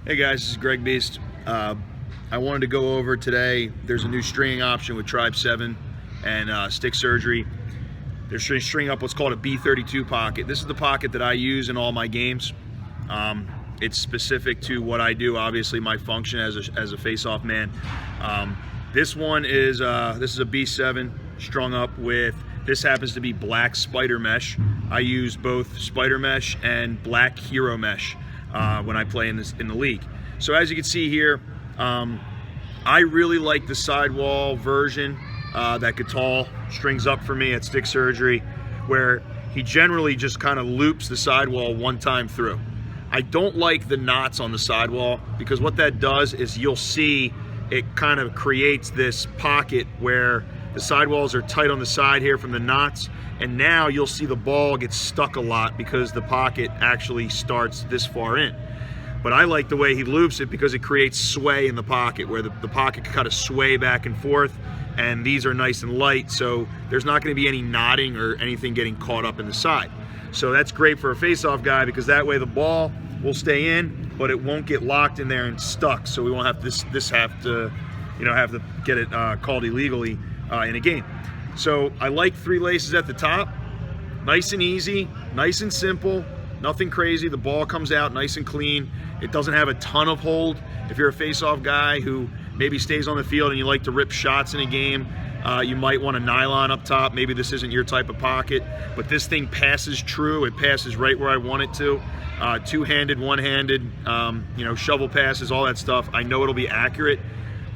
Hey guys, this is GregBeast's. I wanted to go over today, there's a new stringing option with Tribe 7 and Stick Surgery. They're stringing up what's called a B-32 pocket. This is the pocket that I use in all my games. It's specific to what I do, obviously my function as a face-off man. This one is, this is a B7 strung up with, this happens to be black spider mesh. I use both spider mesh and black hero mesh when I play in the league. So as you can see here, I really like the sidewall version that Gatal strings up for me at Stick Surgery, where he generally just kind of loops the sidewall one time through. I don't like the knots on the sidewall, because what that does is you'll see it kind of creates this pocket where the sidewalls are tight on the side here from the knots, and now you'll see the ball get stuck a lot because the pocket actually starts this far in. But I like the way he loops it because it creates sway in the pocket, where the pocket can kind of sway back and forth, and these are nice and light, so there's not going to be any knotting or anything getting caught up in the side. So that's great for a face-off guy, because that way the ball will stay in, but it won't get locked in there and stuck, so we won't have have to get it called illegally in a game. So I like 3 laces at the top, nice and easy, nice and simple, nothing crazy. The ball comes out nice and clean. It doesn't have a ton of hold. If you're a face-off guy who maybe stays on the field and you like to rip shots in a game, you might want a nylon up top. Maybe this isn't your type of pocket, but this thing passes true. It passes right where I want it to. Two-handed, one-handed, shovel passes, all that stuff. I know it'll be accurate.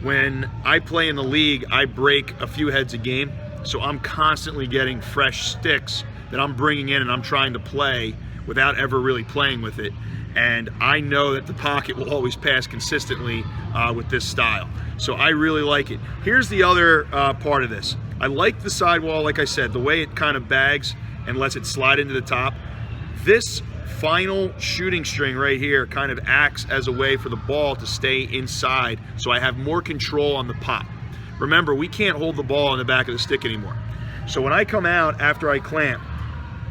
When I play in the league, I break a few heads a game, so I'm constantly getting fresh sticks that I'm bringing in and I'm trying to play without ever really playing with it. And I know that the pocket will always pass consistently with this style. So I really like it. Here's the other part of this. I like the sidewall, like I said, the way it kind of bags and lets it slide into the top. This final shooting string right here kind of acts as a way for the ball to stay inside, so I have more control on the pop. Remember, we can't hold the ball in the back of the stick anymore. So when I come out after I clamp,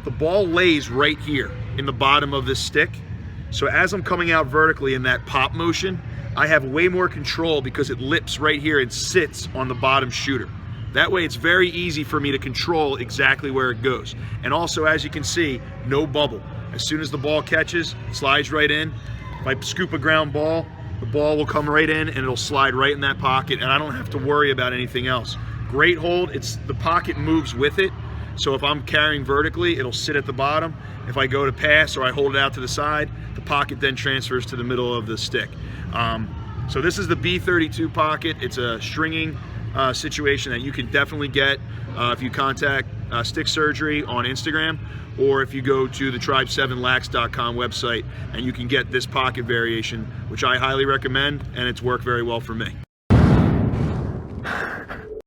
the ball lays right here in the bottom of this stick. So as I'm coming out vertically in that pop motion, I have way more control because it lips right here and sits on the bottom shooter. That way it's very easy for me to control exactly where it goes. And also, as you can see, no bubble. As soon as the ball catches, it slides right in. If I scoop a ground ball, the ball will come right in and it'll slide right in that pocket, and I don't have to worry about anything else. Great hold. The pocket moves with it. So if I'm carrying vertically, it'll sit at the bottom. If I go to pass or I hold it out to the side, the pocket then transfers to the middle of the stick. So this is the B-32 pocket. It's a stringing situation that you can definitely get if you contact Stick Surgery on Instagram, or if you go to the tribe7lax.com website, and you can get this pocket variation, which I highly recommend, and it's worked very well for me.